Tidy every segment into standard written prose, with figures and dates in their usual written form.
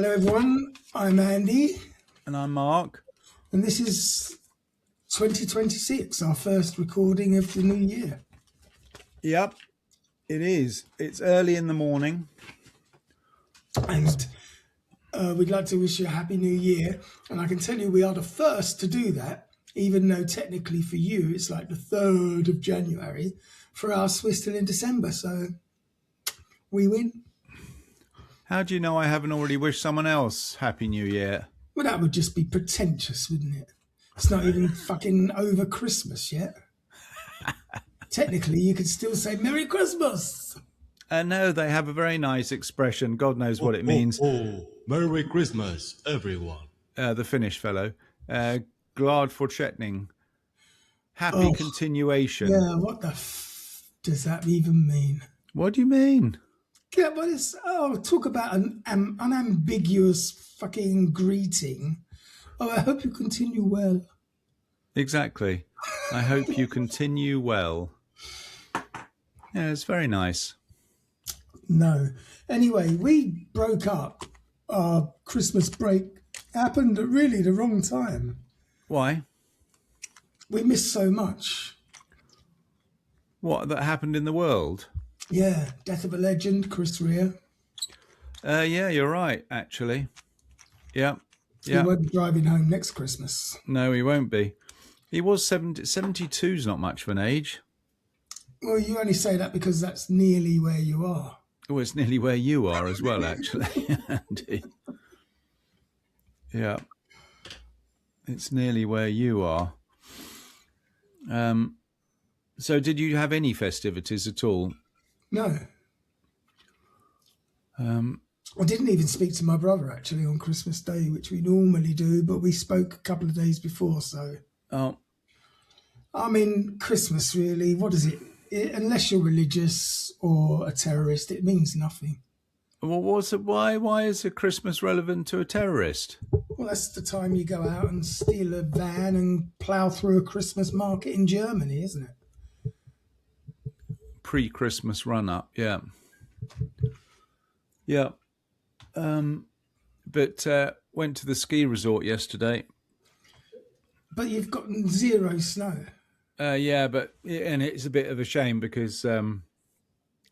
Hello, everyone. I'm Andy, And I'm Mark. and this is 2026, our first recording of the new year. Yep, it is. It's early in the morning. And we'd like to wish you a happy new year. And I can tell you we are the first to do that, even though technically for you it's like the 3rd of January. For us, we're still in December, so we win. How do you know I haven't already wished someone else Happy New Year? Well, that would just be pretentious, wouldn't it? It's not even fucking over Christmas yet. Technically, you could still say Merry Christmas. No, they have a very nice expression. God knows what it means. Merry Christmas, everyone. The Finnish fellow. Glad fortsättning. Happy continuation. Yeah, what the does that even mean? What do you mean? Yeah, but it's, talk about an unambiguous fucking greeting. Oh, I hope you continue well. Exactly. I hope you continue well. Yeah, it's very nice. No. Anyway, we broke up. Our Christmas break happened at really the wrong time. Why? We missed so much. What, that happened in the world? Yeah, death of a legend, Chris Rea. Yeah, you're right, actually. Yeah. We won't be driving home next Christmas. No, he won't be. He was 72's not much of an age. Well, you only say that because that's nearly where you are. Oh, it's nearly where you are as well, actually, Andy. Yeah. It's nearly where you are. So did you have any festivities at all? No. I didn't even speak to my brother, actually, on Christmas Day, which we normally do, but we spoke a couple of days before, so... Oh. I mean, Christmas, really, what is it? Unless you're religious or a terrorist, it means nothing. Well, why is a Christmas relevant to a terrorist? Well, that's the time you go out and steal a van and plough through a Christmas market in Germany, isn't it? Pre-Christmas run-up, yeah. Yeah. But went to the ski resort yesterday. But you've gotten zero snow. Yeah, and it's a bit of a shame because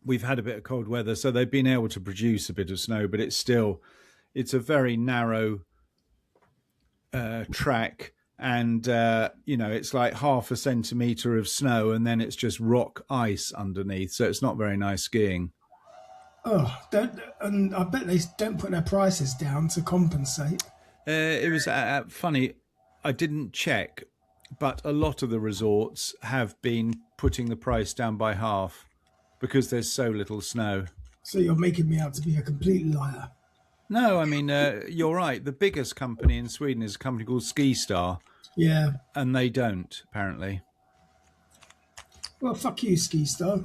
we've had a bit of cold weather, so they've been able to produce a bit of snow, but it's a very narrow track, and it's like half a centimetre of snow, and then it's just rock ice underneath, so it's not very nice skiing. Oh, and I bet they don't put their prices down to compensate. It was funny. I didn't check, but a lot of the resorts have been putting the price down by half because there's so little snow. So you're making me out to be a complete liar. No, I mean, you're right. The biggest company in Sweden is a company called Ski Star. Yeah. And they don't, apparently. Well, fuck you, Ski Star.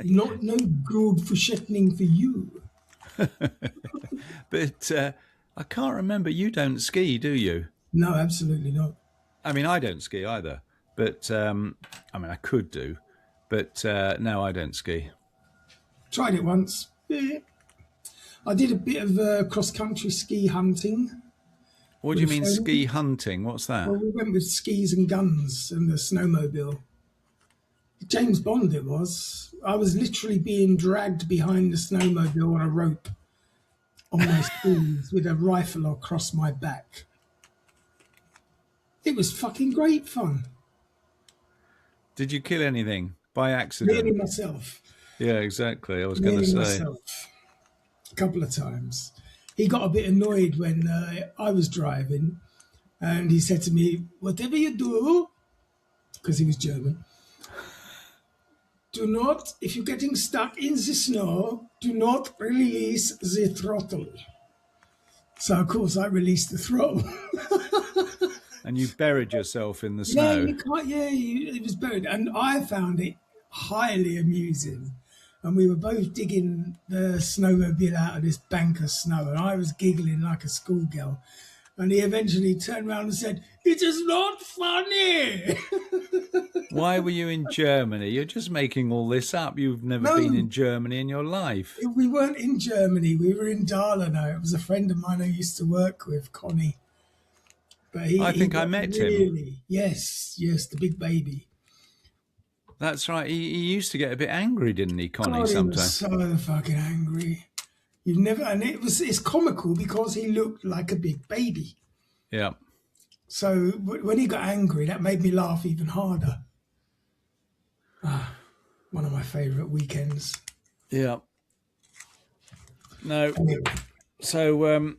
No good fortsättning for you. But I can't remember. You don't ski, do you? No, absolutely not. I mean, I don't ski either. But, I could do. But, no, I don't ski. Tried it once. Yeah. I did a bit of cross-country ski hunting. What do you mean ski hunting? What's that? Well, we went with skis and guns and the snowmobile. James Bond it was. I was literally being dragged behind the snowmobile on a rope on my skis with a rifle across my back. It was fucking great fun. Did you kill anything by accident? Nearly myself. Yeah, exactly. I was going to say. Myself. A couple of times. He got a bit annoyed when I was driving, and he said to me, "Whatever you do," because he was German, "do not, if you're getting stuck in the snow, do not release the throttle." So, of course, I released the throttle. And you buried yourself in the snow. Yeah, you can't, it was buried. And I found it highly amusing. And we were both digging the snowmobile out of this bank of snow. And I was giggling like a schoolgirl. And he eventually turned around and said, "It is not funny." Why were you in Germany? You're just making all this up. You've never been No, in Germany in your life. we weren't in Germany. We were in Dalarna. It was a friend of mine I used to work with, Connie. But I he think I got met him. really, yes, the big baby. That's right. He used to get a bit angry, didn't he, Connie, God, he was sometimes? so fucking angry. You've never, and it's comical because he looked like a big baby. Yeah. So when he got angry, that made me laugh even harder. One of my favourite weekends. Yeah. No. Anyway, So,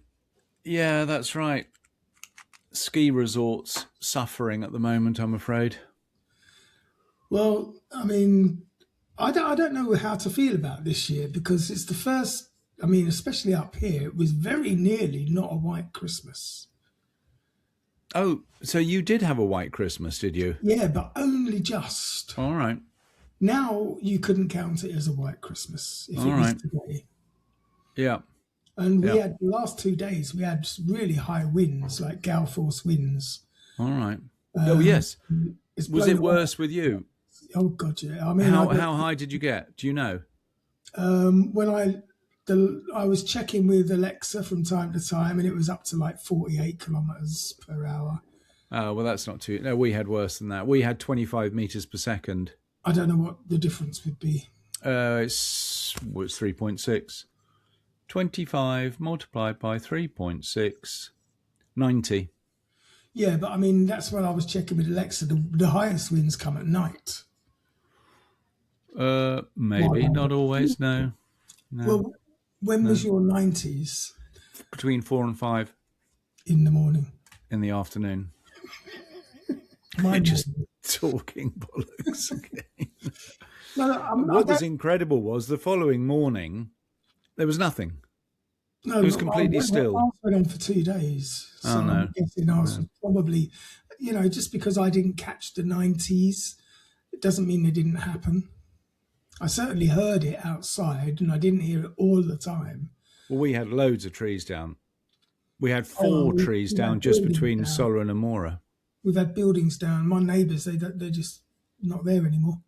yeah, that's right. Ski resorts suffering at the moment, I'm afraid. well, I mean, I don't know how to feel about this year because it's the first. I mean, especially up here, it was very nearly not a white Christmas. Oh, so you did have a white Christmas, did you? Yeah, but only just. All right. Now you couldn't count it as a white Christmas if All it was right. today. Yeah. And we Yeah. had the last 2 days, we had really high winds, like gale force winds. All right. Oh, yes. It's Was blown it worse with you? Oh God, yeah. I mean, How high did you get? Do you know? when I was checking with Alexa from time to time, and it was up to like 48 kilometers per hour. Oh, well, that's not too. No, we had worse than that. We had 25 meters per second. I don't know what the difference would be. It's 3.6. 25 multiplied by 3.6, 90. Yeah, but I mean, that's when I was checking with Alexa. The highest winds come at night. Maybe, not always, no. Well, when was your 90s Between 4 and 5 in the morning? in the afternoon. Mine Just wasn't. talking bollocks again. No, What was incredible was the following morning, there was nothing. no, it was completely still. I went on for 2 days. So Oh, no. I'm guessing I was probably, just because I didn't catch the 90s, it doesn't mean they didn't happen. I certainly heard it outside, and I didn't hear it all the time. Well, we had loads of trees down. We had Oh, 4 trees we down had just buildings between down. Solra and Amora. We've had buildings down. My neighbours, they're just not there anymore.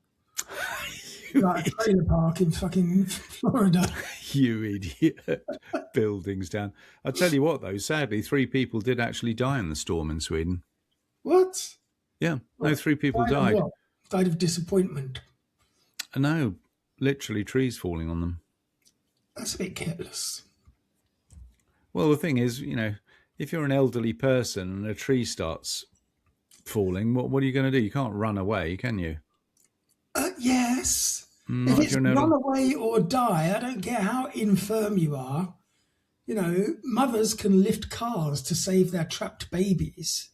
Like a trailer park in fucking Florida. You idiot. Buildings down. I'll tell you what, though, sadly, 3 people did actually die in the storm in Sweden. What? Yeah, no, 3 people Died of died. what? Died of disappointment. No, literally trees falling on them. That's a bit careless. Well, the thing is, if you're an elderly person and a tree starts falling, what are you going to do? You can't run away, can you? Yes. Not If if it's you're an run elderly... away or die, I don't care how infirm you are. Mothers can lift cars to save their trapped babies.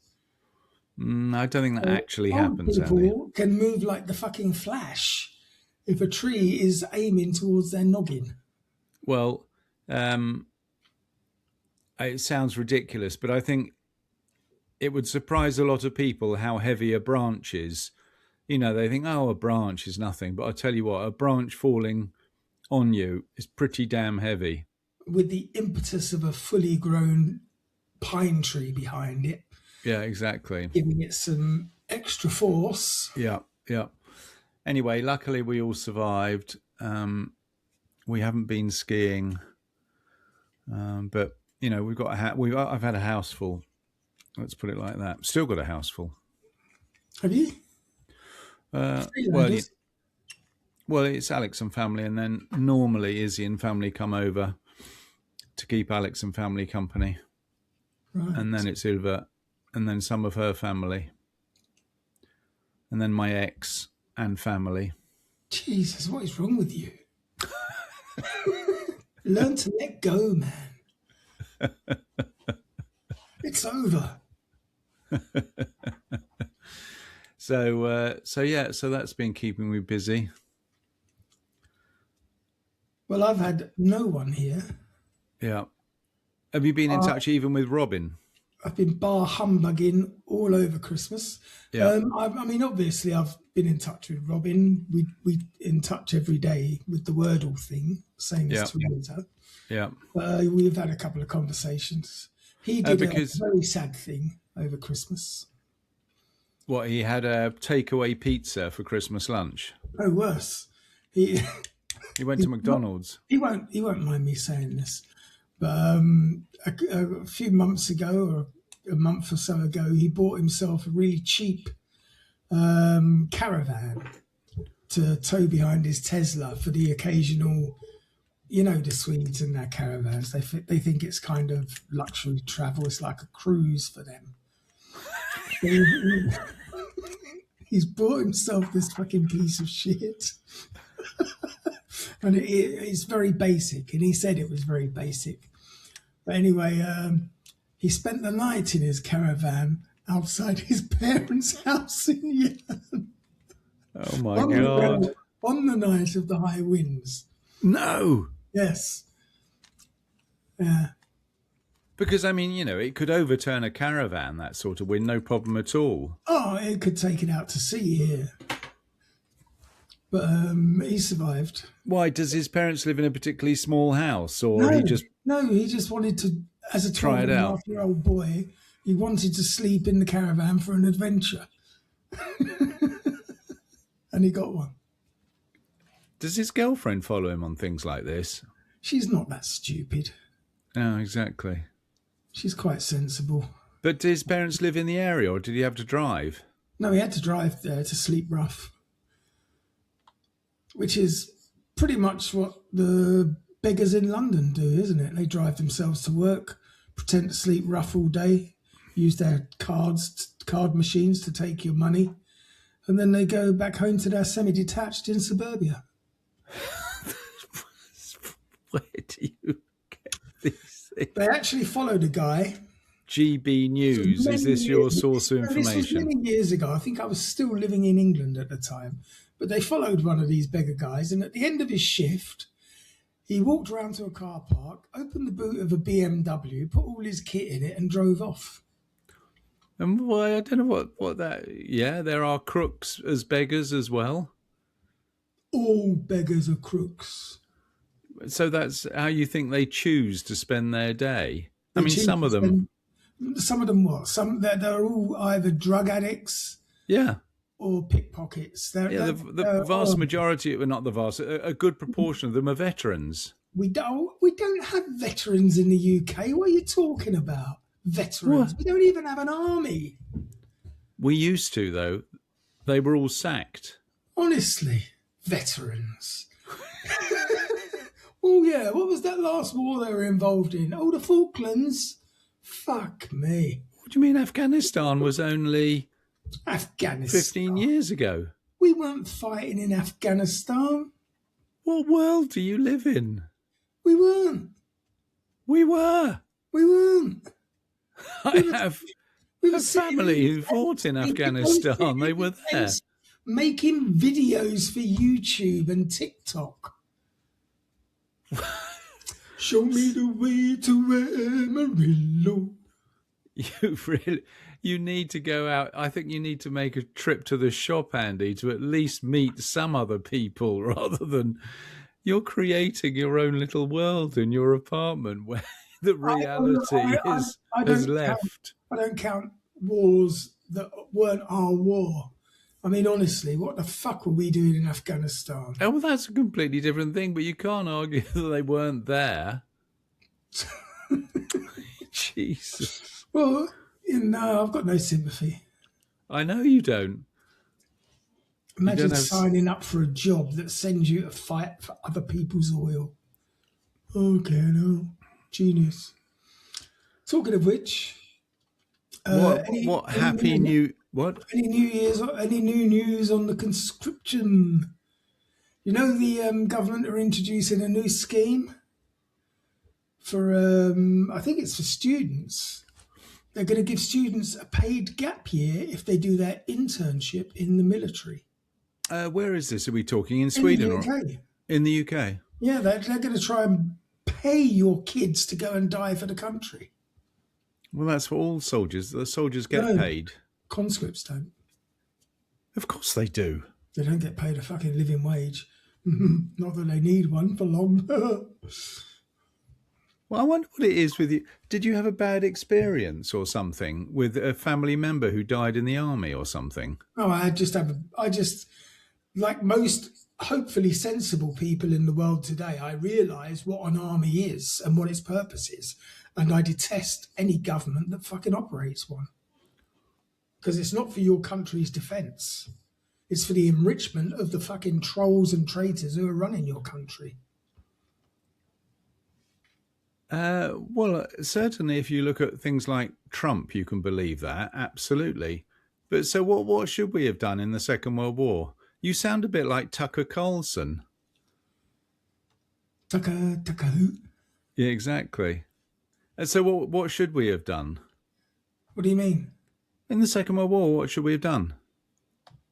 I don't think that actually Old happens, sadly. people can move like the fucking Flash if a tree is aiming towards their noggin. Well, it sounds ridiculous, but I think it would surprise a lot of people how heavy a branch is. They think, oh, a branch is nothing. But I tell you what, a branch falling on you is pretty damn heavy. With the impetus of a fully grown pine tree behind it, Yeah, exactly. giving it some extra force. Yeah. Anyway, luckily we all survived. We haven't been skiing, but we've got I've had a house full. Let's put it like that. Still got a house full. Have you? Well, it's Alex and family, and then normally Izzy and family come over to keep Alex and family company, Right. and then it's Ilva, and then some of her family, and then my ex and family. Jesus, what is wrong with you? Learn to let go, man. It's over. So that's been keeping me busy. Well, I've had no one here. Yeah. Have you been in touch even with Robin? I've been bar humbugging all over Christmas. Yeah. I mean, obviously, I've been in touch with Robin. We in touch every day with the Wordle thing, same as Teresa. Yeah. We've had a couple of conversations. He did a Because very sad thing over Christmas. what, he had a takeaway pizza for Christmas lunch. Oh, worse. He He went to McDonald's. he won't mind me saying this, but a few months ago, or a month or so ago, he bought himself a really cheap caravan to tow behind his Tesla for the occasional. You know, the Swedes and their caravans, they think it's kind of luxury travel. It's like a cruise for them. He's bought himself this fucking piece of shit. And it's very basic. And he said it was very basic. But anyway, he spent the night in his caravan outside his parents' house in Yemen. Oh my God. On the night of the high winds. No. Yes. Yeah. Because, I mean, you know, it could overturn a caravan, that sort of wind, no problem at all. Oh, it could take it out to sea here. But he survived. Why, does his parents live in a particularly small house, or he just... No, he just wanted to, as a Try it out. 12-and-a-half-year-old boy, he wanted to sleep in the caravan for an adventure. And he got one. Does his girlfriend follow him on things like this? She's not that stupid. No, exactly. She's quite sensible. But did his parents live in the area, or did he have to drive? No, he had to drive there to sleep rough, which is pretty much what the beggars in London do, isn't it? They drive themselves to work, pretend to sleep rough all day, use their card machines to take your money, and then they go back home to their semi-detached in suburbia. Where do you get these things? They actually followed a guy. GB News, is this your source of information? This was many years ago. I think I was still living in England at the time. But they followed one of these beggar guys, and at the end of his shift, he walked around to a car park, opened the boot of a BMW, put all his kit in it, and drove off. And why, I don't know what that... Yeah, there are crooks as beggars as well. All beggars are crooks. So that's how you think they choose to spend their day? I They mean, choose some of to them... Some of them what? They're all either drug addicts Yeah. or pickpockets. Yeah, the vast majority, well, not the vast, a good proportion of them are veterans. We don't have veterans in the UK. What are you talking about? Veterans. What? We don't even have an army. We used to, though. They were all sacked. Honestly, veterans. Oh yeah, what was that last war they were involved in? Oh, the Falklands. Fuck me. What do you mean Afghanistan was only Afghanistan. 15 years ago? We weren't fighting in Afghanistan. What world do you live in? We weren't. We were. We weren't. I have a family who fought in Afghanistan. They were there. Making videos for YouTube and TikTok. Show me the way to Amarillo. You need to go out. I think you need to make a trip to the shop, Andy, to at least meet some other people rather than you're creating your own little world in your apartment where the reality has left. I don't count wars that weren't our war. I mean, honestly, what the fuck were we doing in Afghanistan? Oh, well, that's a completely different thing, but you can't argue that they weren't there. Jesus. Well, no, I've got no sympathy. I know you don't. Imagine signing up for a job that sends you to fight for other people's oil. Okay, no. Genius. Talking of which... Any new news on the conscription? You know, the government are introducing a new scheme for, I think it's for students. They're going to give students a paid gap year if they do their internship in the military. Where is this? Are we talking in Sweden or in the UK? Yeah, they're going to try and pay your kids to go and die for the country. Well, that's for all soldiers. The soldiers get paid. Conscripts don't. Of course they do. They don't get paid a fucking living wage. Not that they need one for long. Well, I wonder what it is with you. Did you have a bad experience or something with a family member who died in the army or something? Oh, I just, like most hopefully sensible people in the world today, I realise what an army is and what its purpose is. And I detest any government that fucking operates one. Because it's not for your country's defence. It's for the enrichment of the fucking trolls and traitors who are running your country. Well, certainly if you look at things like Trump, you can believe that, absolutely. But so what should we have done in the Second World War? You sound a bit like Tucker Carlson. Tucker who? Yeah, exactly. And so what should we have done? What do you mean? In the Second World War, what should we have done?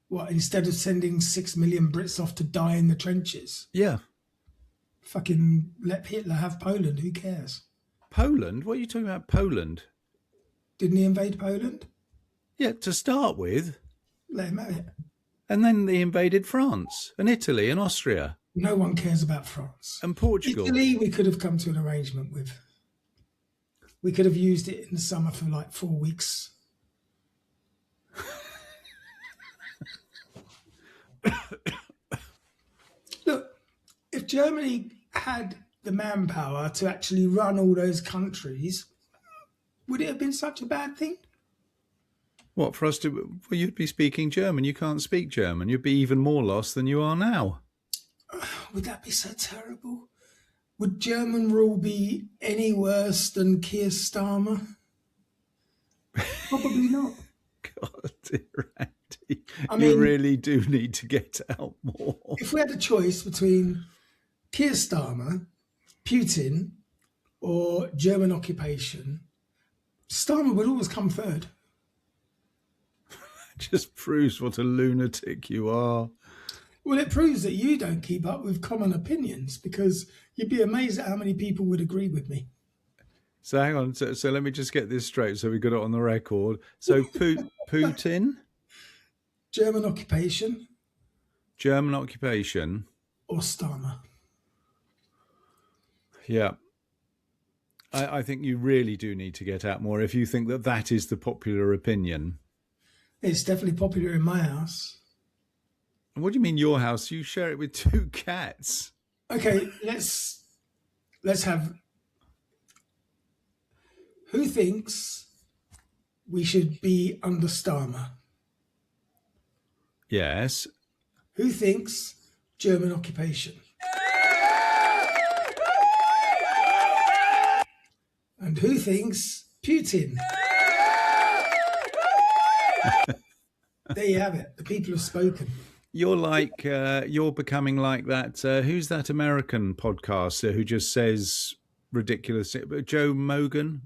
What, instead of sending 6 million Brits off to die in the trenches? Yeah. Fucking let Hitler have Poland, who cares? Poland? What are you talking about, Poland? Didn't he invade Poland? Yeah, to start with. Let him have it. And then they invaded France and Italy and Austria. No one cares about France. And Portugal. Italy, we could have come to an arrangement with. We could have used it in the summer for like 4 weeks. Look, if Germany had the manpower to actually run all those countries, would it have been such a bad thing? What, for us to... Well, you'd be speaking German. You can't speak German. You'd be even more lost than you are now. Would that be so terrible? Would German rule be any worse than Keir Starmer? Probably not. God, dear Andy, I you mean, really do need to get out more. if we had a choice between Keir Starmer, Putin, or German occupation, Starmer would always come third. It just proves what a lunatic you are. Well, it proves that you don't keep up with common opinions, because you'd be amazed at how many people would agree with me. So hang on. So let me just get this straight so we got it on the record. So Putin, German occupation, German occupation. or Starmer. Yeah. I think you really do need to get out more if you think that that is the popular opinion. It's definitely popular in my house. What do you mean your house? You share it with 2 cats. Okay, let's have... Who thinks we should be under Starmer? Yes. Who thinks German occupation? And who thinks Putin? There you have it. The people have spoken. You're like, you're becoming like that. Who's that American podcaster who just says ridiculous? Joe Rogan?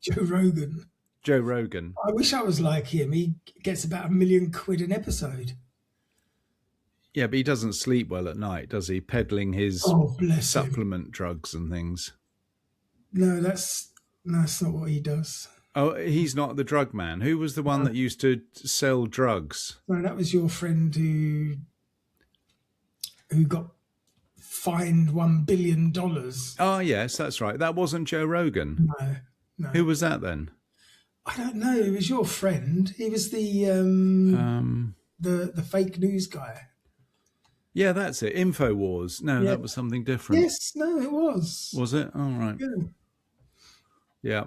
Joe Rogan. Joe Rogan. I wish I was like him. He gets about £1 million an episode. Yeah, but he doesn't sleep well at night, does he? Peddling his Bless him. supplement drugs and things. No, that's not what he does. Oh, he's not the drug man. Who was the one that used to sell drugs? No, that was your friend who got fined $1 billion. Oh, yes, that's right. That wasn't Joe Rogan. No. Who was that then? I don't know. It was your friend. He was the fake news guy. Yeah, that's it. InfoWars. No, Yeah. that was something different. Yes, no, it was. Was it? All right. Yeah.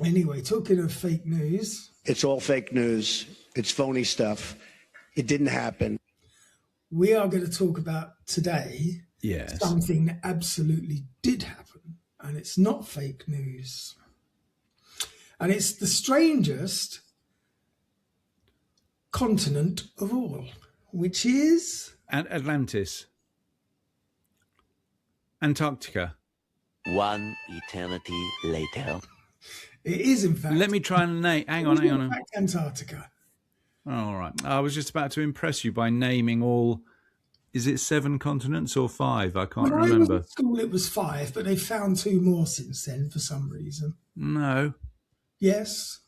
Anyway, talking of fake news. It's all fake news. It's phony stuff. It didn't happen. We are going to talk about today Yes. something that absolutely did happen. And it's not fake news. And it's the strangest continent of all, which is... And Atlantis. Antarctica. One eternity later. It is, in fact... Let me try and name... Hang it is on. in fact Antarctica. All right. I was just about to impress you by naming all... Is it 7 continents or 5? I can't When I was remember. at school, it was 5, but they found 2 more since then for some reason. No. Yes.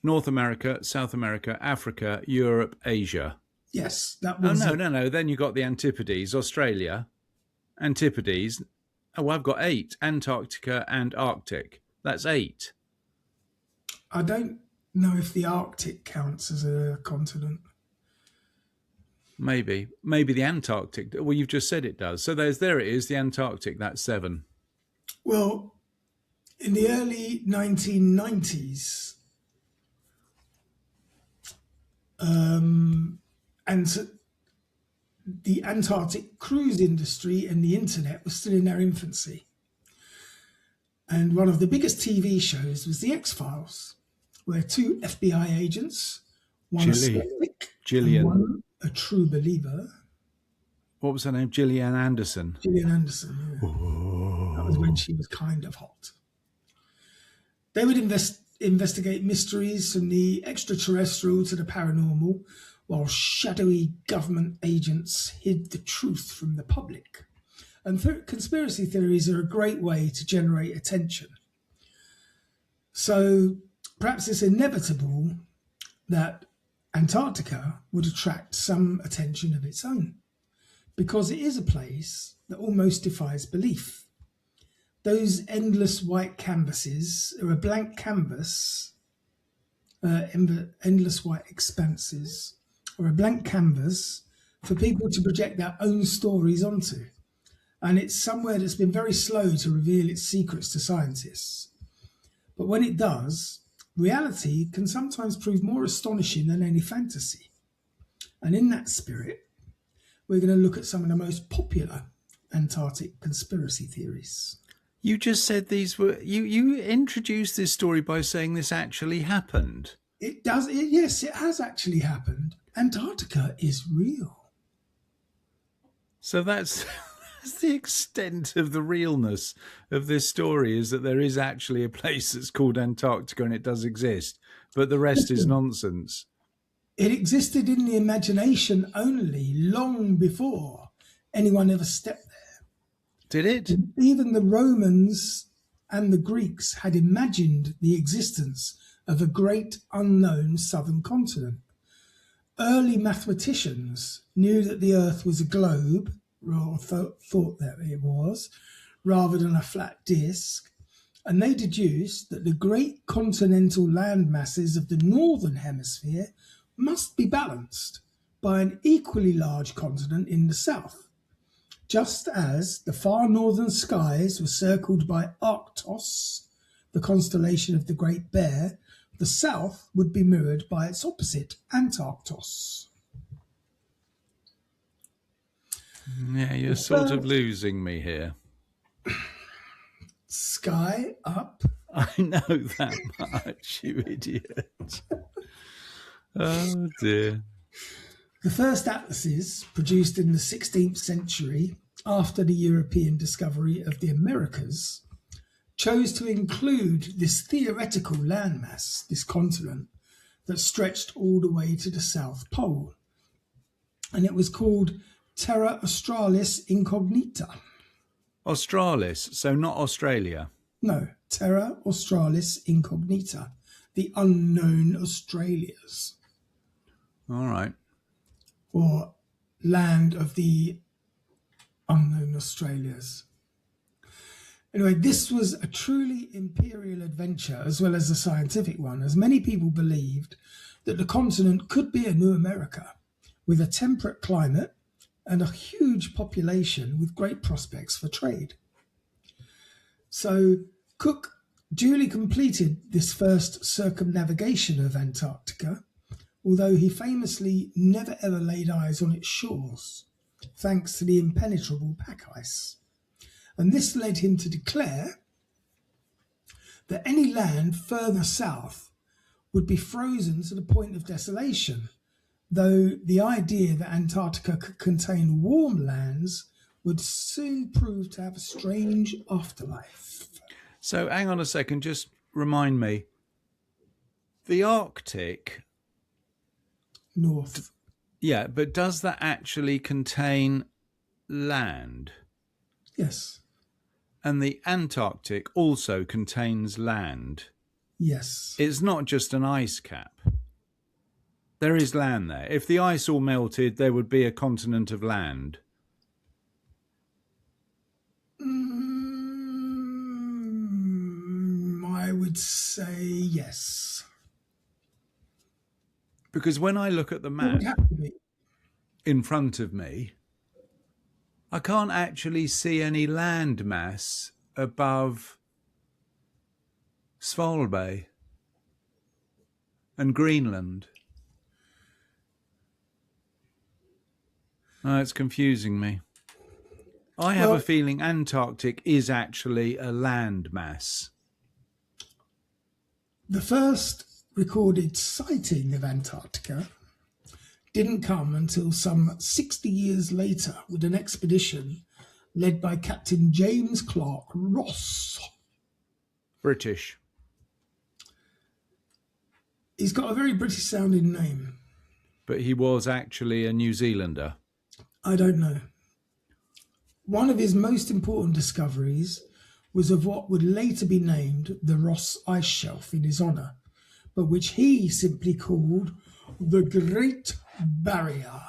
North America, South America, Africa, Europe, Asia. Yes, that Oh, was... no. Then you got the Antipodes, Australia. Antipodes. Oh, I've got 8. Antarctica and Arctic. That's 8. I don't know if the Arctic counts as a continent. Maybe the Antarctic. Well, you've just said it does. So there it is, the Antarctic. That's 7. Well, in the early 1990s, and so the Antarctic cruise industry and the internet was still in their infancy. And one of the biggest TV shows was The X-Files, where 2 FBI agents, one a skeptic Gillian. and one a true believer. What was her name? Gillian Anderson. Gillian Anderson, yeah. That was when she was kind of hot. They would investigate mysteries from the extraterrestrial to the paranormal, while shadowy government agents hid the truth from the public. And conspiracy theories are a great way to generate attention. So perhaps it's inevitable that Antarctica would attract some attention of its own, because it is a place that almost defies belief. Those endless white canvases are a blank canvas, endless white expanses, or a blank canvas for people to project their own stories onto. And it's somewhere that's been very slow to reveal its secrets to scientists. But when it does, reality can sometimes prove more astonishing than any fantasy. And in that spirit, we're going to look at some of the most popular Antarctic conspiracy theories. You just said these were... You introduced this story by saying this actually happened. It does. Yes, it has actually happened. Antarctica is real. So that's the extent of the realness of this story, is that there is actually a place that's called Antarctica and it does exist, but the rest is nonsense. It existed in the imagination only long before anyone ever stepped there. Did it? Even the Romans and the Greeks had imagined the existence of a great unknown southern continent. Early mathematicians knew that the Earth was a globe, or thought that it was, rather than a flat disk, and they deduced that the great continental land masses of the northern hemisphere must be balanced by an equally large continent in the south. Just as the far northern skies were circled by Arctos, the constellation of the Great Bear, the south would be mirrored by its opposite, Antarctos. Yeah, you're sort of losing me here. Sky up. I know that much, you idiot. Oh, dear. The first atlases, produced in the 16th century after the European discovery of the Americas, chose to include this theoretical landmass, this continent, that stretched all the way to the South Pole. And it was called Terra Australis Incognita. Australis, so not Australia. No, Terra Australis Incognita, the unknown Australias. All right. Or land of the unknown Australias. Anyway, this was a truly imperial adventure as well as a scientific one, as many people believed that the continent could be a new America with a temperate climate and a huge population with great prospects for trade. So Cook duly completed this first circumnavigation of Antarctica, although he famously never ever laid eyes on its shores, thanks to the impenetrable pack ice. And this led him to declare that any land further south would be frozen to the point of desolation, though the idea that Antarctica could contain warm lands would soon prove to have a strange afterlife. So hang on a second, just remind me. The Arctic... North. Yeah, but does that actually contain land? Yes. And the Antarctic also contains land? Yes. It's not just an ice cap. There is land there. If the ice all melted, there would be a continent of land. I would say yes. Because when I look at the It map would have to be. in front of me, I can't actually see any land mass above Svalbard and Greenland. Oh, it's confusing me. I have a feeling Antarctic is actually a land mass. The first recorded sighting of Antarctica didn't come until some 60 years later with an expedition led by Captain James Clark Ross. British. He's got a very British sounding name. But he was actually a New Zealander. I don't know. One of his most important discoveries was of what would later be named the Ross Ice Shelf in his honour, but which he simply called the Great Barrier.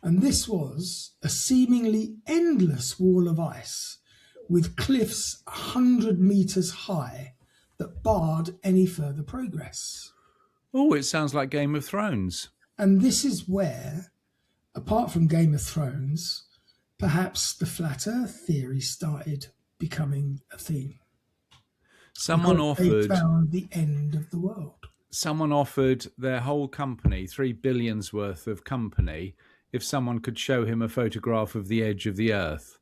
And this was a seemingly endless wall of ice with cliffs 100 metres high that barred any further progress. Oh, it sounds like Game of Thrones. And this is where, apart from Game of Thrones, perhaps the flat earth theory started becoming a theme. Someone They found the end of the world. Someone offered their whole company, $3 billion's worth of company, if someone could show him a photograph of the edge of the earth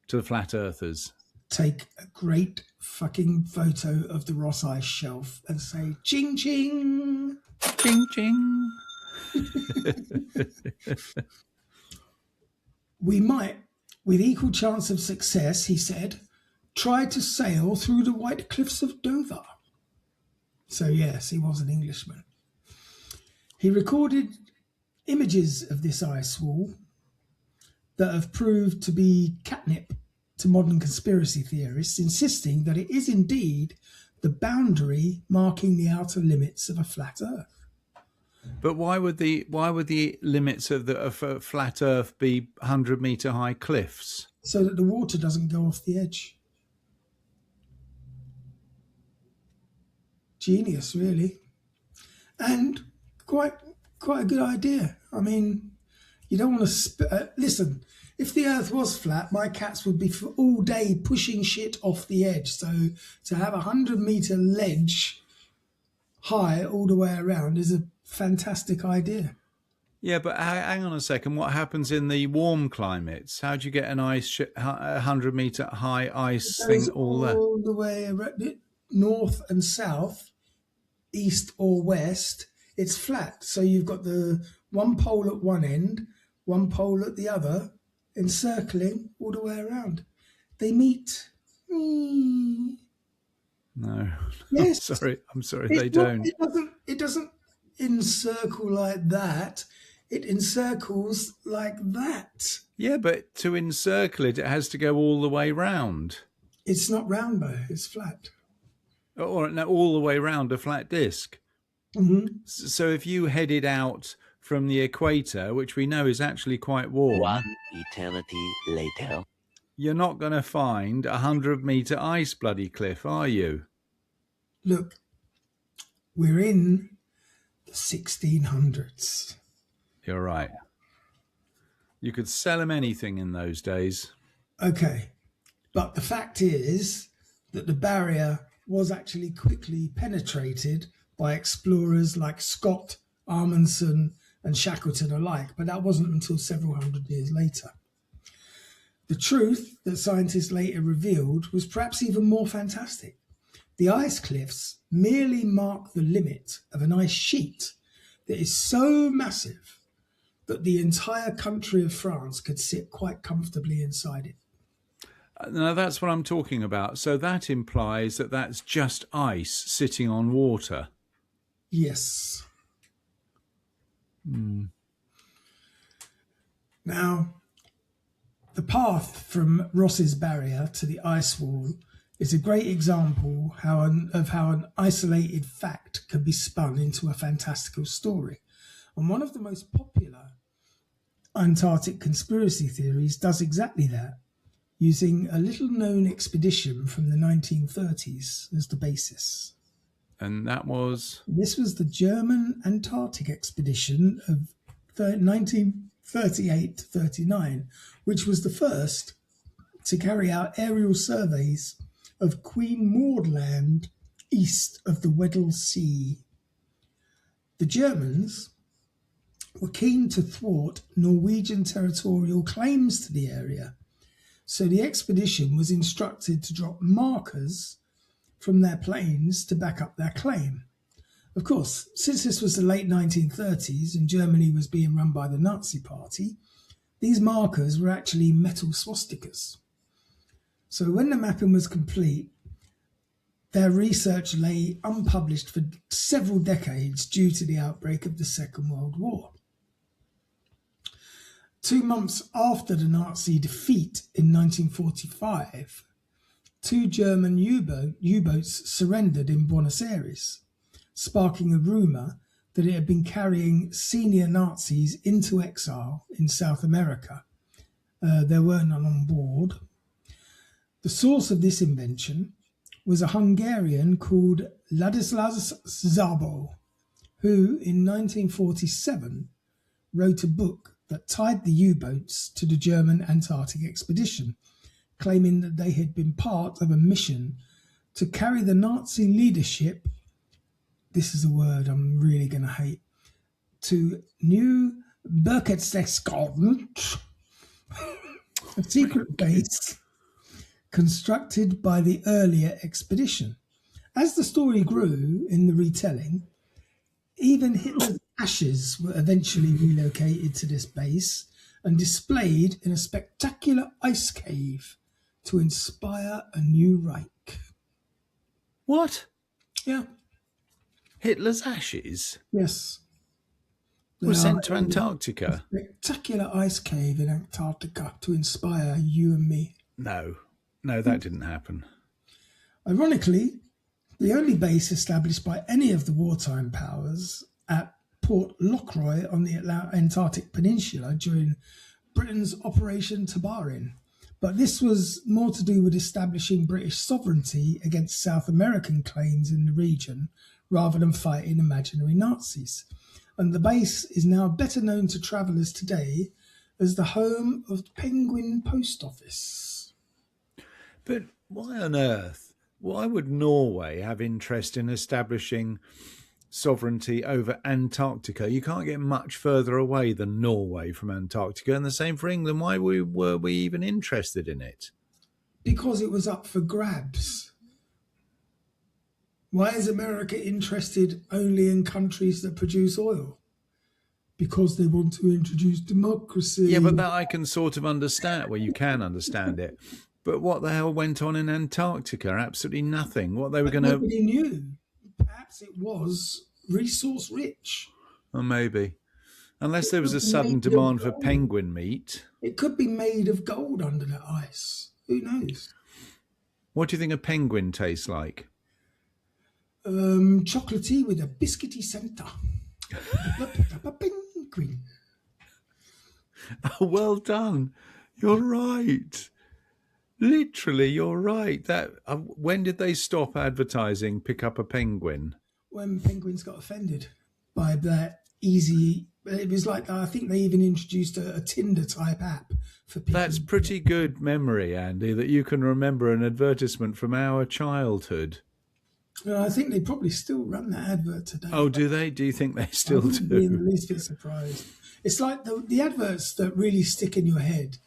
to the flat earthers. Take a great fucking photo of the Ross Ice Shelf and say, ching, ching. Ching, ching. We might, with equal chance of success, he said, try to sail through the white cliffs of Dover. So yes, he was an Englishman. He recorded images of this ice wall that have proved to be catnip to modern conspiracy theorists, insisting that it is indeed the boundary marking the outer limits of a flat earth. But why would the limits of a flat earth be 100-metre high cliffs? So that the water doesn't go off the edge. Genius, really. And quite a good idea. I mean, you don't want to... listen, if the earth was flat, my cats would be for all day pushing shit off the edge. So to have a 100-metre ledge high all the way around is a fantastic idea. Yeah, but hang on a second. What happens in the warm climates? How do you get an 100-metre high ice thing all there? All the way around, north and south, east or west, it's flat. So you've got the one pole at one end, one pole at the other, encircling all the way around. They meet. No. Yes. I'm sorry, they don't. It doesn't encircle like that. It encircles like that. Yeah, but to encircle it, it has to go all the way round. It's not round though, it's flat. Or no, all the way round a flat disc. Mm-hmm. So if you headed out from the equator, which we know is actually quite warm, 1 eternity later. You're not going to find a 100-metre ice bloody cliff, are you? Look, we're in the 1600s. You're right. You could sell them anything in those days. Okay, but the fact is that the barrier was actually quickly penetrated by explorers like Scott, Amundsen and Shackleton alike, but that wasn't until several hundred years later. The truth that scientists later revealed was perhaps even more fantastic. The ice cliffs merely mark the limit of an ice sheet that is so massive that the entire country of France could sit quite comfortably inside it. Now, that's what I'm talking about. So that implies that that's just ice sitting on water. Yes. Now, the path from Ross's barrier to the ice wall is a great example of how an isolated fact can be spun into a fantastical story. And one of the most popular Antarctic conspiracy theories does exactly that. using a little-known expedition from the 1930s as the basis. And that was? This was the German Antarctic Expedition of 1938-39, which was the first to carry out aerial surveys of Queen Maud Land east of the Weddell Sea. The Germans were keen to thwart Norwegian territorial claims to the area, so the expedition was instructed to drop markers from their planes to back up their claim. Of course, since this was the late 1930s and Germany was being run by the Nazi Party, these markers were actually metal swastikas. So when the mapping was complete, their research lay unpublished for several decades due to the outbreak of the Second World War. 2 months after the Nazi defeat in 1945, 2 German U-boats surrendered in Buenos Aires, sparking a rumour that it had been carrying senior Nazis into exile in South America. There were none on board. The source of this invention was a Hungarian called Ladislas Szabo, who in 1947 wrote a book that tied the U-boats to the German Antarctic Expedition, claiming that they had been part of a mission to carry the Nazi leadership, this is a word I'm really going to hate, to New Berchtesgaden, a secret base constructed by the earlier expedition. As the story grew in the retelling, even Hitler's ashes were eventually relocated to this base and displayed in a spectacular ice cave to inspire a new Reich. What? Yeah. Hitler's ashes Yes. were sent to Antarctica? A spectacular ice cave in Antarctica to inspire you and me. No, that didn't happen. Ironically, the only base established by any of the wartime powers at Port Lockroy on the Antarctic Peninsula during Britain's Operation Tabarin. But this was more to do with establishing British sovereignty against South American claims in the region rather than fighting imaginary Nazis. And the base is now better known to travellers today as the home of the Penguin Post Office. But why on earth? Why would Norway have interest in establishing sovereignty over Antarctica? You can't get much further away than Norway from Antarctica, and the same for England. Why were we even interested in it? Because it was up for grabs. Why is America interested only in countries that produce oil? Because they want to introduce democracy. Yeah, but that I can sort of understand. Well, you can understand it. But what the hell went on in Antarctica? Absolutely nothing. What they were going to... Nobody knew. Perhaps it was resource rich. Or maybe. Unless there was a sudden demand for penguin meat. It could be made of gold under that ice. Who knows? What do you think a penguin tastes like? Chocolatey with a biscuity centre. A penguin. Oh, well done. You're right. Literally, you're right. That when did they stop advertising pick up a penguin? When penguins got offended by that easy... It was like, I think they even introduced a Tinder-type app for people. That's pretty good memory, Andy, that you can remember an advertisement from our childhood. I think they probably still run that advert today. Oh, do they? Do you think they still do? I wouldn't be in the least bit surprised. It's like the adverts that really stick in your head.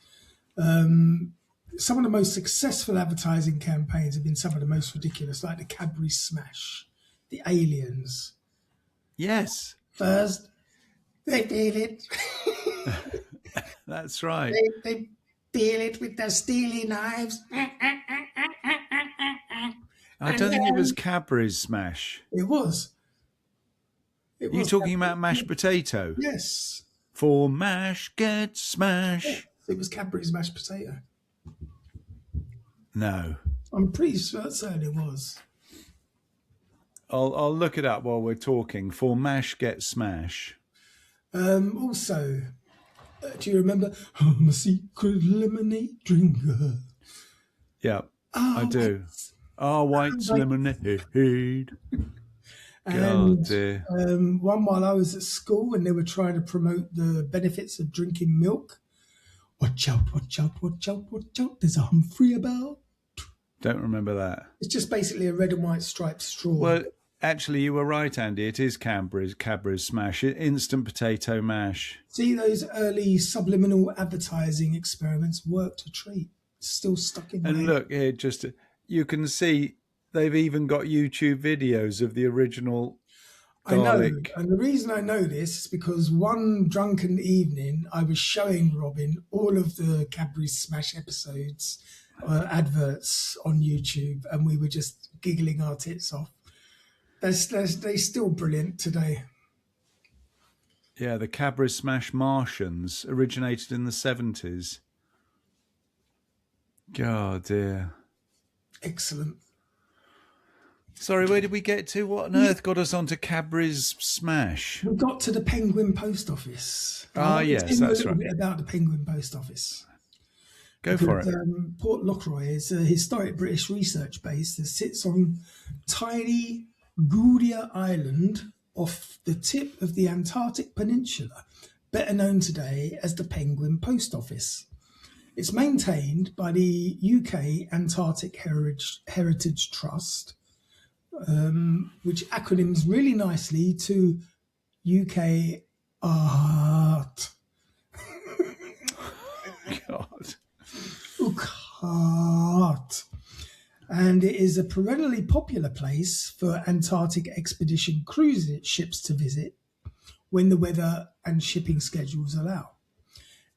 Some of the most successful advertising campaigns have been some of the most ridiculous, like the Cadbury Smash, the Aliens. Yes. First, they feel it. That's right. They feel it with their steely knives. I don't think it was Cadbury's Smash. It was. Are you talking about mashed potato? Yes. For mash, get smash. Yes, it was Cadbury's mashed potato. No. I'm pretty certain it was. I'll look it up while we're talking. For mash, get smash. Also, do you remember? I'm a secret lemonade drinker. Yeah, I Oh, do. Oh, white's like- lemonade. and God dear. one while I was at school and they were trying to promote the benefits of drinking milk. Watch out, watch out, watch out, watch out. There's a Humphrey about. Don't remember that. It's just basically a red and white striped straw. Well, actually, you were right, Andy. It is Cadbury's Smash, instant potato mash. See, those early subliminal advertising experiments worked a treat. It's still stuck in my And head. look here, just you can see they've even got YouTube videos of the original I know, garlic. and the reason I know this is because one drunken evening I was showing Robin all of the Cadbury Smash episodes, adverts on YouTube, and we were just giggling our tits off. They're still brilliant today. Yeah, the Cadbury Smash Martians originated in the 70s. God dear. Excellent. Sorry, where did we get to? What on earth got us onto Cadbury's Smash? We got to the Penguin Post Office. Yes, I'll tell you that's a little right. bit about the Penguin Post Office. Go for it. Port Lockroy is a historic British research base that sits on tiny Goudia Island off the tip of the Antarctic Peninsula, better known today as the Penguin Post Office. It's maintained by the UK Antarctic Heritage Trust, which acronyms really nicely to UK Art. God. Art. And it is a perennially popular place for Antarctic Expedition cruise ships to visit when the weather and shipping schedules allow.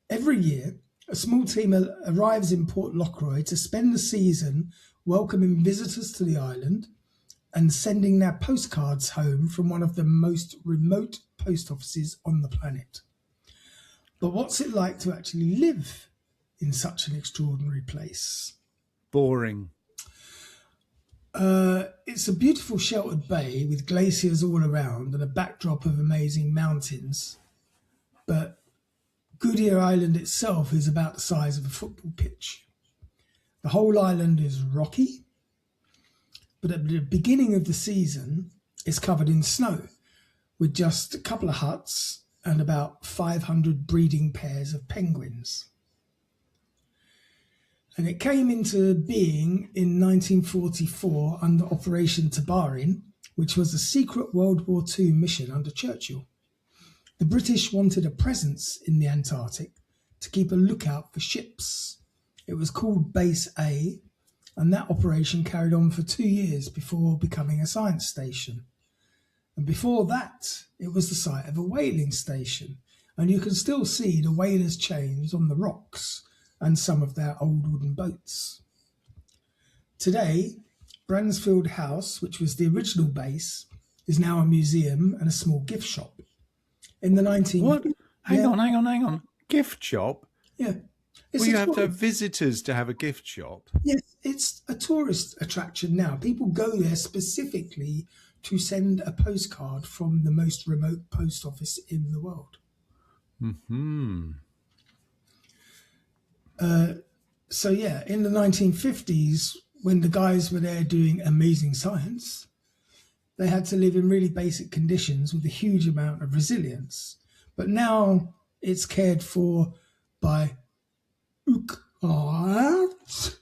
Every year, a small team arrives in Port Lockroy to spend the season welcoming visitors to the island and sending their postcards home from one of the most remote post offices on the planet. But what's it like to actually live in such an extraordinary place? Boring. It's a beautiful sheltered bay with glaciers all around and a backdrop of amazing mountains. But Goudia Island itself is about the size of a football pitch. The whole island is rocky, but at the beginning of the season, it's covered in snow with just a couple of huts and about 500 breeding pairs of penguins. And it came into being in 1944 under Operation Tabarin, which was a secret World War II mission under Churchill. The British wanted a presence in the Antarctic to keep a lookout for ships. It was called Base A, and that operation carried on for 2 years before becoming a science station. And before that, it was the site of a whaling station, and you can still see the whalers' chains on the rocks and some of their old wooden boats. Today, Bransfield House, which was the original base, is now a museum and a small gift shop. In the 19... What? Hang on. Gift shop? Yeah. It's Well, a you have to have tourist- visitors to have a gift shop. Yes, it's a tourist attraction now. People go there specifically to send a postcard from the most remote post office in the world. So yeah, in the 1950s, when the guys were there doing amazing science, they had to live in really basic conditions with a huge amount of resilience. But now it's cared for by UKART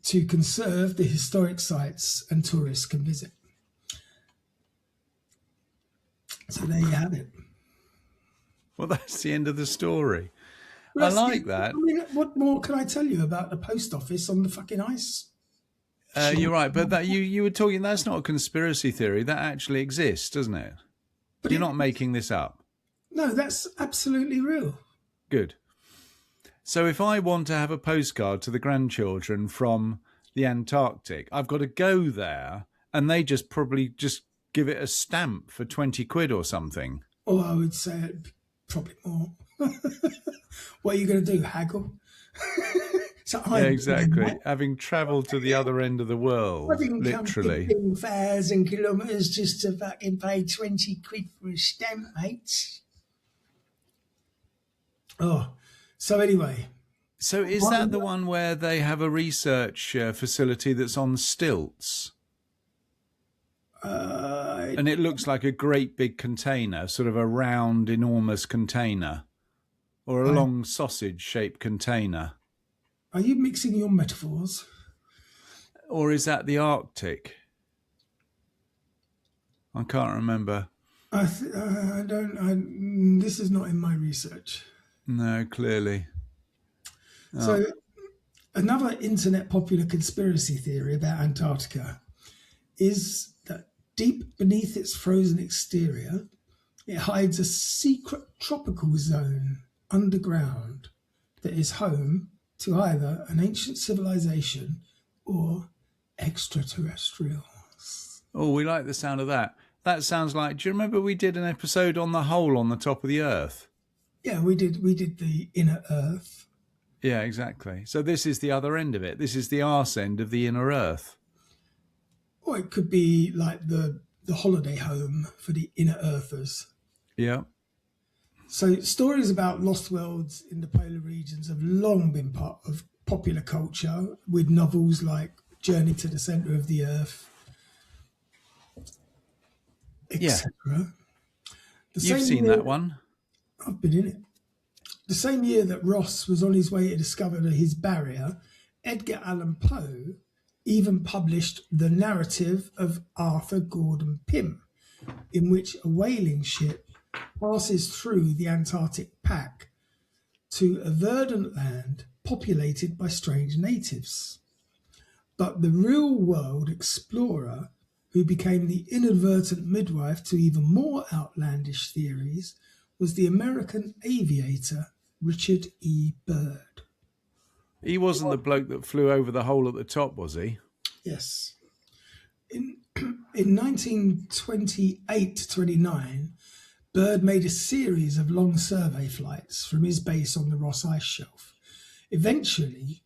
to conserve the historic sites and tourists can visit. So there you have it. Well, that's the end of the story. I like that. I mean, what more can I tell you about the post office on the fucking ice? You're right, but that you were talking. That's not a conspiracy theory. That actually exists, doesn't it? But You're not making this up. No, that's absolutely real. Good. So if I want to have a postcard to the grandchildren from the Antarctic, I've got to go there, and they just probably just give it a stamp for 20 quid or something. Or I would say it'd be probably more. What are you going to do, haggle? So Yeah, exactly. Having travelled to the other end of the world, literally. Fares and kilometres just to fucking pay 20 quid for a stamp, mate. Oh, so anyway, So is that the one where they have a research facility that's on stilts? And it looks like a great big container, sort of a round, enormous container, or a long sausage-shaped container. Are you mixing your metaphors? Or is that the Arctic? I can't remember. I don't. This is not in my research. No, clearly. So, another internet popular conspiracy theory about Antarctica is that deep beneath its frozen exterior, it hides a secret tropical zone underground that is home to either an ancient civilization or extraterrestrials. Oh, we like the sound of that. That sounds like, do you remember we did an episode on the hole on the top of the Earth? Yeah, we did the inner Earth. Yeah, exactly. So this is the other end of it. This is the arse end of the inner Earth. Or it could be like the holiday home for the inner Earthers. Yeah. So stories about lost worlds in the polar regions have long been part of popular culture, with novels like Journey to the Centre of the Earth, etc. You've seen that one. I've been in it. The same year that Ross was on his way to discover his barrier, Edgar Allan Poe even published The Narrative of Arthur Gordon Pym, in which a whaling ship passes through the Antarctic pack to a verdant land populated by strange natives. But the real-world explorer, who became the inadvertent midwife to even more outlandish theories, was the American aviator Richard E. Byrd. He wasn't the bloke that flew over the hole at the top, was he? Yes. In 1928-29, Byrd made a series of long survey flights from his base on the Ross Ice Shelf, eventually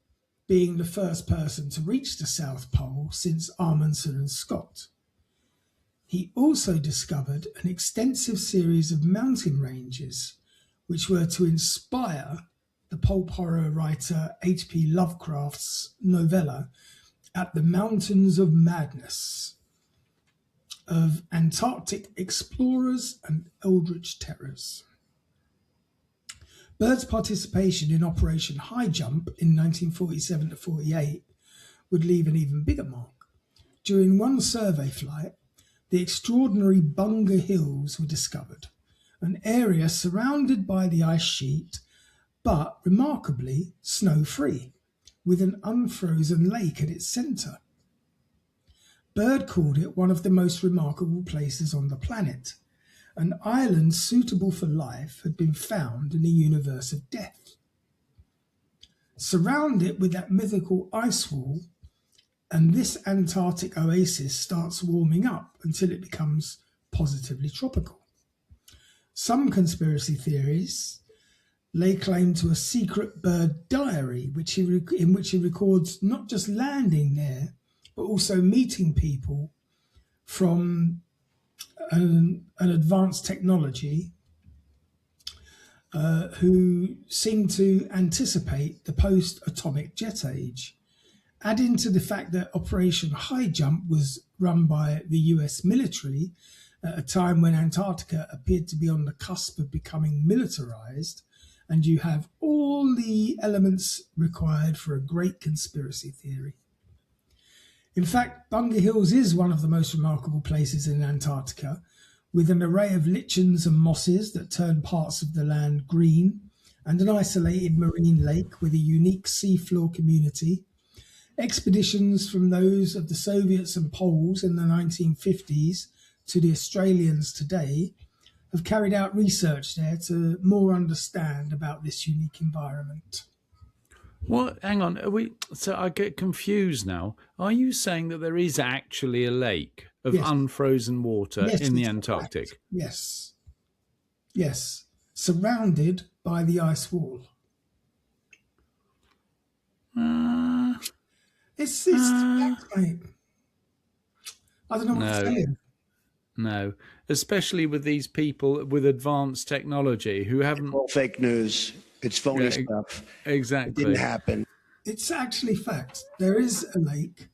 being the first person to reach the South Pole since Amundsen and Scott. He also discovered an extensive series of mountain ranges, which were to inspire the pulp horror writer H.P. Lovecraft's novella At the Mountains of Madness, of Antarctic explorers and eldritch terrors. Byrd's participation in Operation High Jump in 1947-48 would leave an even bigger mark. During one survey flight, the extraordinary Bunga Hills were discovered, an area surrounded by the ice sheet, but remarkably snow-free, with an unfrozen lake at its centre. Byrd called it one of the most remarkable places on the planet. An island suitable for life had been found in a universe of death. Surround it with that mythical ice wall, and this Antarctic oasis starts warming up until it becomes positively tropical. Some conspiracy theories lay claim to a secret Byrd diary in which he records not just landing there, but also meeting people from an advanced technology who seem to anticipate the post-atomic jet age. Adding to the fact that Operation High Jump was run by the US military at a time when Antarctica appeared to be on the cusp of becoming militarized, and you have all the elements required for a great conspiracy theory. In fact, Bunga Hills is one of the most remarkable places in Antarctica, with an array of lichens and mosses that turn parts of the land green, and an isolated marine lake with a unique seafloor community. Expeditions from those of the Soviets and Poles in the 1950s to the Australians today have carried out research there to more understand about this unique environment. What? Hang on. So I get confused now. Are you saying that there is actually a lake of unfrozen water in the Antarctic? Correct. Yes. Yes. Surrounded by the ice wall. It's fact, mate. I don't know what to tell you. No, especially with these people with advanced technology who haven't... All fake news. It's phony Yeah, stuff. It exactly. didn't happen. It's actually fact. There is a lake.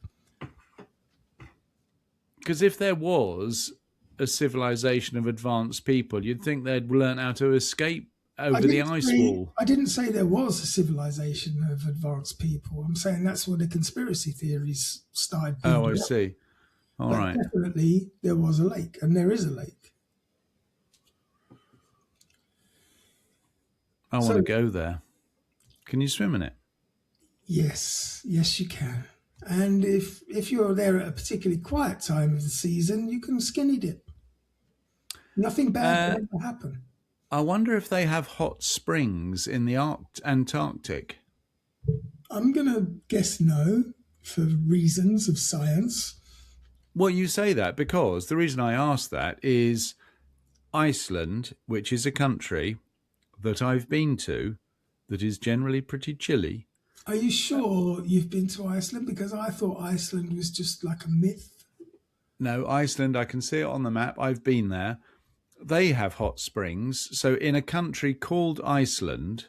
Because if there was a civilization of advanced people, you'd think they'd learn how to escape over the ice wall. I didn't say there was a civilization of advanced people. I'm saying that's where the conspiracy theories started. Oh, I see. All but right. definitely there was a lake, and there is a lake. I want to go there. Can you swim in it? Yes, you can. And if you're there at a particularly quiet time of the season, you can skinny dip. Nothing bad will ever happen. I wonder if they have hot springs in the Antarctic. I'm going to guess no, for reasons of science. Well, you say that because the reason I ask that is Iceland, which is a country that I've been to that is generally pretty chilly. Are you sure you've been to Iceland? Because I thought Iceland was just like a myth. No, Iceland, I can see it on the map. I've been there. They have hot springs. So in a country called Iceland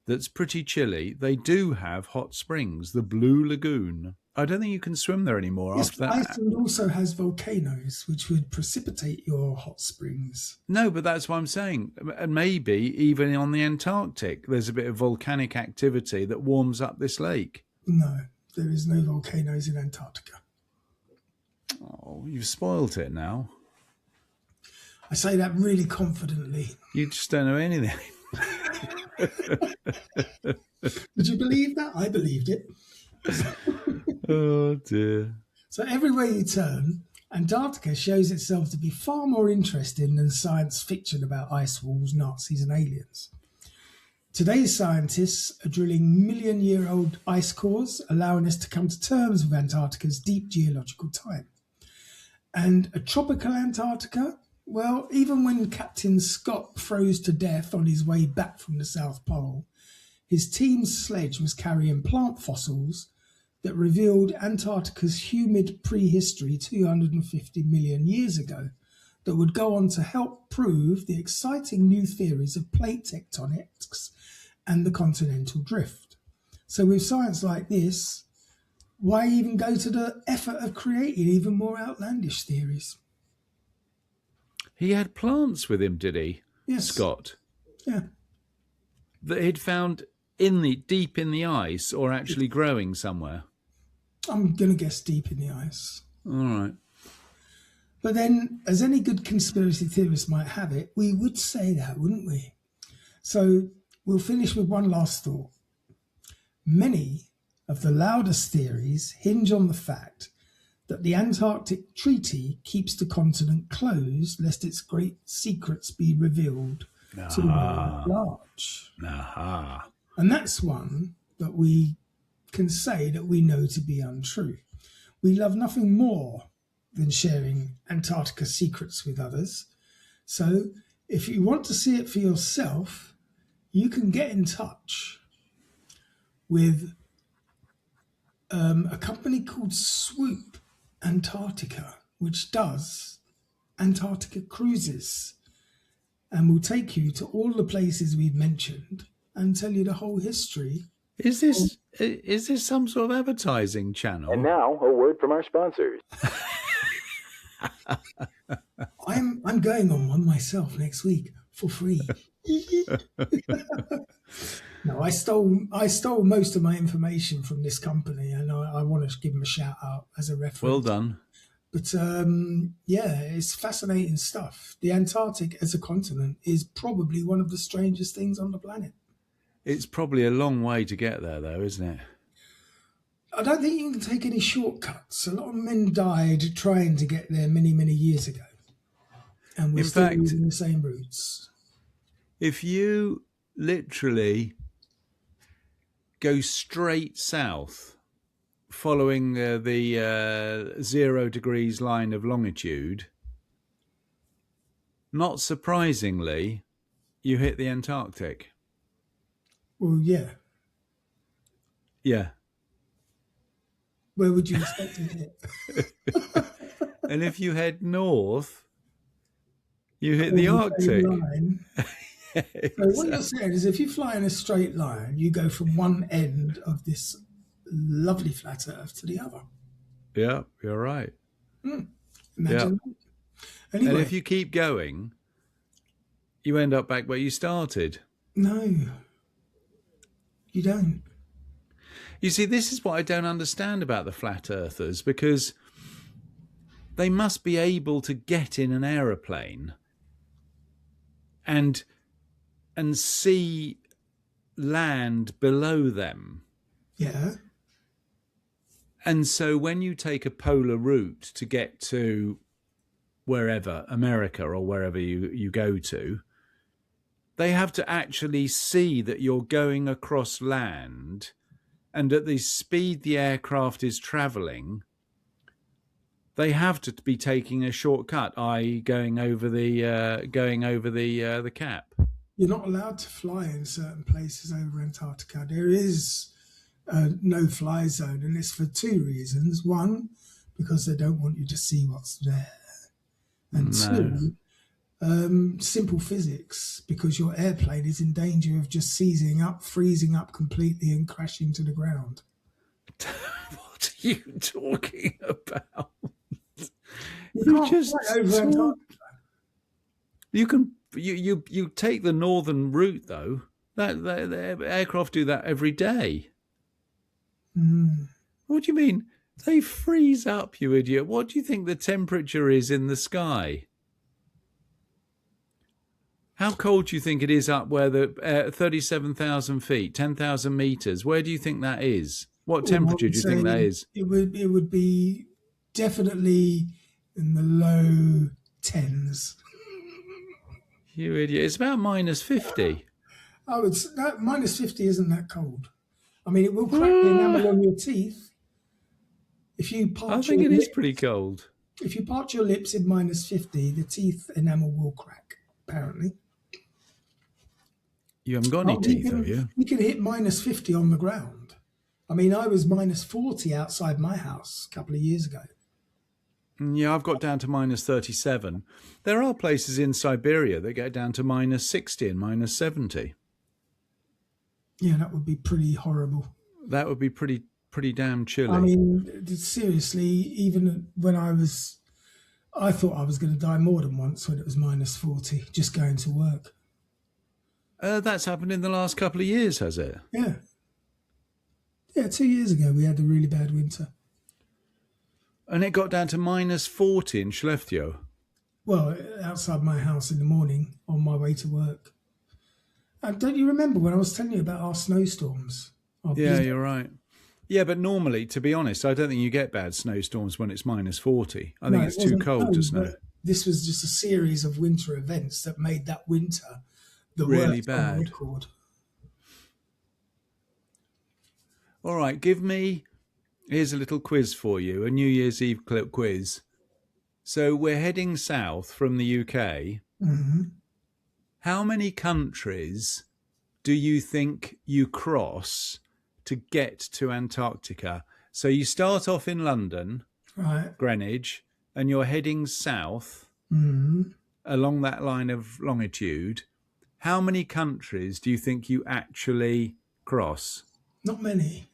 that's pretty chilly, they do have hot springs, the Blue Lagoon. I don't think you can swim there anymore Yes, after that. Iceland also has volcanoes, which would precipitate your hot springs. No, but that's what I'm saying. And maybe even on the Antarctic, there's a bit of volcanic activity that warms up this lake. No, there is no volcanoes in Antarctica. Oh, you've spoilt it now. I say that really confidently. You just don't know anything. Did you believe that? I believed it. Oh, dear. So everywhere you turn, Antarctica shows itself to be far more interesting than science fiction about ice walls, Nazis, and aliens. Today's scientists are drilling million-year-old ice cores, allowing us to come to terms with Antarctica's deep geological time. And a tropical Antarctica? Well, even when Captain Scott froze to death on his way back from the South Pole, his team's sledge was carrying plant fossils that revealed Antarctica's humid prehistory 250 million years ago that would go on to help prove the exciting new theories of plate tectonics and the continental drift. So with science like this, why even go to the effort of creating even more outlandish theories? He had plants with him, did he? Yes. Scott? Yeah. That he'd found deep in the ice or actually growing somewhere? I'm going to guess deep in the ice. All right. But then, as any good conspiracy theorist might have it, we would say that, wouldn't we? So we'll finish with one last thought. Many of the loudest theories hinge on the fact that the Antarctic Treaty keeps the continent closed lest its great secrets be revealed to the world at large. Aha. And that's one that we can say that we know to be untrue. We love nothing more than sharing Antarctica secrets with others. So if you want to see it for yourself, you can get in touch with a company called Swoop Antarctica, which does Antarctica cruises and will take you to all the places we've mentioned and tell you the whole history. Is this some sort of advertising channel? And now, a word from our sponsors. I'm going on one myself next week for free. No, I stole most of my information from this company, and I want to give them a shout out as a reference. Well done. But yeah, it's fascinating stuff. The Antarctic as a continent is probably one of the strangest things on the planet. It's probably a long way to get there, though, isn't it? I don't think you can take any shortcuts. A lot of men died trying to get there many, many years ago. And we're still using the same routes. If you literally go straight south, following the 0 degrees line of longitude, not surprisingly, you hit the Antarctic. Well, yeah. Yeah. Where would you expect to hit? And if you head north, you hit the Arctic. So what you're saying is if you fly in a straight line, you go from one end of this lovely flat Earth to the other. Yeah, you're right. Yeah. Imagine that. And Anyway, if you keep going, you end up back where you started. no, you don't. You see, this is what I don't understand about the flat earthers, because they must be able to get in an aeroplane and see land below them. Yeah. And so when you take a polar route to get to wherever, America or wherever you go to, they have to actually see that you're going across land, and at the speed the aircraft is travelling, they have to be taking a shortcut, i.e., going over the cap. You're not allowed to fly in certain places over Antarctica. There is a no-fly zone, and it's for two reasons. One, because they don't want you to see what's there. And two, simple physics, because your airplane is in danger of just seizing up, freezing up completely and crashing to the ground. What are you talking about? You can't fly over Antarctica. You can you take the northern route though. That the aircraft do that every day. What do you mean? They freeze up, you idiot. What do you think the temperature is in the sky? How cold do you think it is up where the 37,000 feet, 10,000 meters? Where do you think that is? What temperature do you think that is? It would be definitely in the low tens. You idiot. It's about minus 50. Oh, minus 50 isn't that cold. I mean, it will crack the enamel on your teeth. If you part I think it is pretty cold. If you part your lips in minus 50, the teeth enamel will crack, apparently. You haven't got any teeth, have you? You can hit minus 50 on the ground. I mean, I was minus 40 outside my house a couple of years ago. Yeah, I've got down to minus 37. There are places in Siberia that get down to minus 60 and minus 70. Yeah, that would be pretty horrible. That would be pretty damn chilly. I mean, seriously, even when I thought I was going to die more than once when it was minus 40, just going to work. That's happened in the last couple of years, has it? Yeah. Yeah, 2 years ago we had a really bad winter. And it got down to minus 40 in Skellefteå. Well, outside my house in the morning on my way to work. And don't you remember when I was telling you about our snowstorms? Yeah, you're right. Yeah, but normally, to be honest, I don't think you get bad snowstorms when it's minus 40. I think it's too cold to snow. This was just a series of winter events that made that winter the really worst bad. on record. All right, here's a little quiz for you, a New Year's Eve quiz. So we're heading south from the UK. Mm-hmm. How many countries do you think you cross to get to Antarctica? So you start off in London, right, Greenwich, and you're heading south along that line of longitude. How many countries do you think you actually cross? Not many.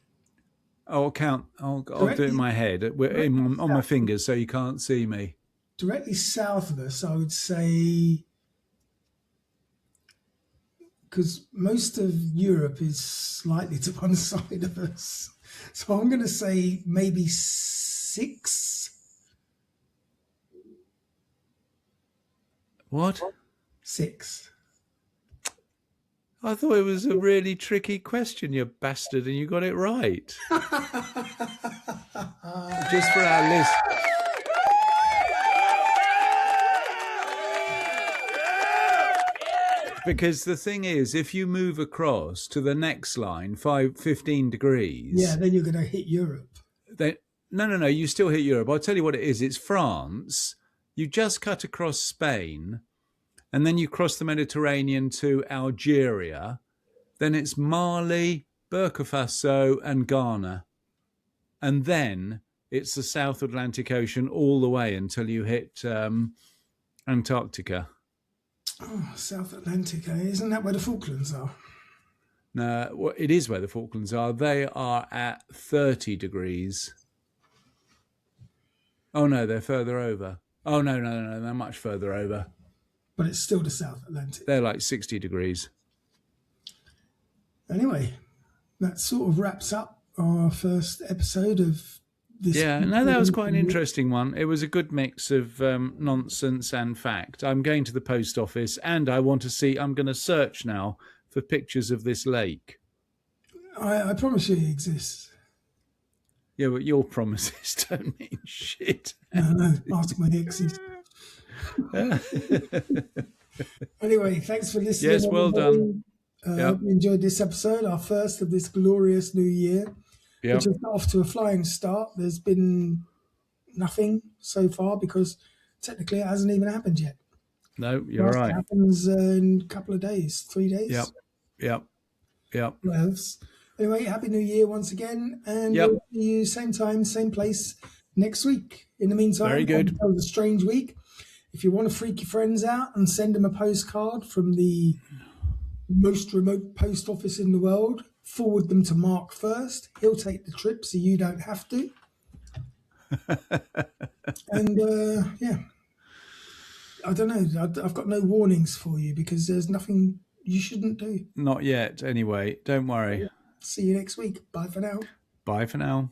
I'll count. I'll do it in my head, on my fingers, so you can't see me. Directly south of us, I would say, because most of Europe is slightly to one side of us. So I'm going to say maybe 6. What? 6. I thought it was a really tricky question, you bastard, and you got it right. Just for our list. Because the thing is, if you move across to the next line, 15 degrees... Yeah, then you're going to hit Europe. No, you still hit Europe. I'll tell you what it is. It's France. You just cut across Spain, and then you cross the Mediterranean to Algeria. Then it's Mali, Burkina Faso, and Ghana. And then it's the South Atlantic Ocean all the way until you hit Antarctica. Oh, South Atlantic, eh? Isn't that where the Falklands are? No, well, it is where the Falklands are. They are at 30 degrees. Oh, no, they're further over. Oh, no, they're much further over. But it's still the South Atlantic. They're like 60 degrees. Anyway, that sort of wraps up our first episode of this. Yeah, no, that was quite an interesting one. It was a good mix of nonsense and fact. I'm going to the post office and I'm going to search now for pictures of this lake. I promise you it exists. Yeah, but your promises don't mean shit. No, ask my exes. Anyway, thanks for listening. Yes, well done. Hope you enjoyed this episode, our first of this glorious new year, which has got off to a flying start. There's been nothing so far because technically it hasn't even happened yet. No, you're right. It happens in a couple of days, 3 days. Yep. What else? Anyway, Happy New Year once again, and we'll see you same time, same place next week. In the meantime, very good. It was a strange week. If you want to freak your friends out and send them a postcard from the most remote post office in the world, forward them to Mark first. He'll take the trip so you don't have to. And I don't know. I've got no warnings for you because there's nothing you shouldn't do. Not yet, anyway. Don't worry. See you next week. Bye for now. Bye for now.